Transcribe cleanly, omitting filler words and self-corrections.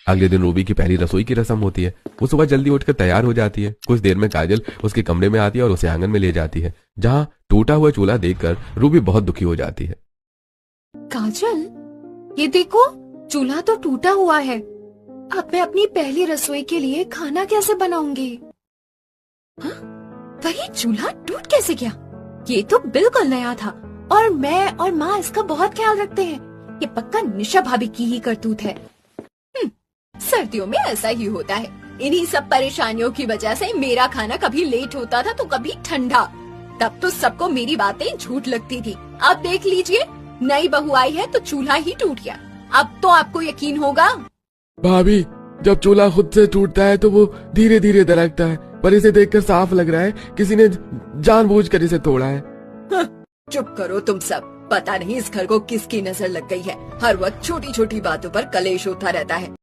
अगले दिन रूबी की पहली रसोई की रस्म होती है। वो सुबह जल्दी उठकर तैयार हो जाती है। कुछ देर में काजल उसके कमरे में आती है और उसे आंगन में ले जाती है, जहाँ टूटा हुआ चूल्हा देखकर रूबी बहुत दुखी हो जाती है। काजल, ये देखो, चूल्हा तो टूटा हुआ है। अब मैं अपनी पहली रसोई के लिए खाना कैसे बनाऊंगी? हाँ? वही चूल्हा टूट कैसे गया? ये तो बिल्कुल नया था और मैं और माँ इसका बहुत ख्याल रखते हैं। ये पक्का निशा भाभी की ही करतूत है। सर्दियों में ऐसा ही होता है। इन्हीं सब परेशानियों की वजह से मेरा खाना कभी लेट होता था तो कभी ठंडा। तब तो सबको मेरी बातें झूठ लगती थी। अब देख लीजिए, नई बहू आई है तो चूल्हा ही टूट गया। अब तो आपको यकीन होगा। भाभी, जब चूल्हा खुद से टूटता है तो वो धीरे धीरे दरकता है, पर इसे देखकर साफ लग रहा है किसी ने जानबूझकर इसे तोड़ा है। चुप करो तुम सब। पता नहीं इस घर को किसकी नजर लग गई है। हर वक्त छोटी छोटी बातों पर कलेश होता रहता है।